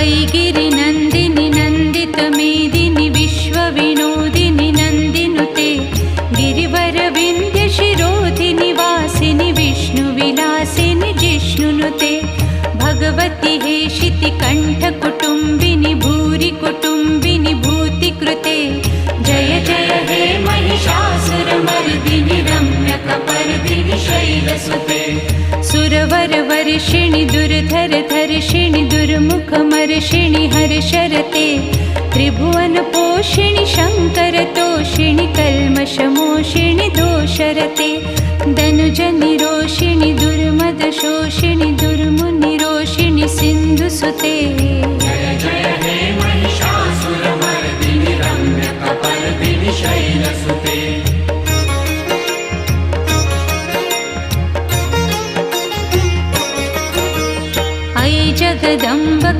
ऐगिरिनन्दिनि नन्दितमेदिनि विश्वविनोदिनि नन्दिनुते गिरिवरविन्द्यशिरोधिनि वासिनि विष्णुविलासिनि जिष्णुनुते भगवति हेशिति कण्ठकुटुम्बिनि भूरि कुटुम्बिनि भूतिकृते जय जय हे महिषासुरमर्दिनि रम्यकपर्दिनि शैलसुते सुरवरवर्षिणि दुर्धरधर्षिणि दुर्मुखमर्षिणि हर्षरते त्रिभुवनपोषिणि शङ्करतोषिणि कल्मषमोषिणि दोषरते धनुजनिरोषिणि दुर्मदशोषिणि दुर्मुनिरोषिणि सिन्धुसुते जय जय हे महिषासुरमर्दिनि रम्यकपर्दिनि शैलसुते अयि जगदम्ब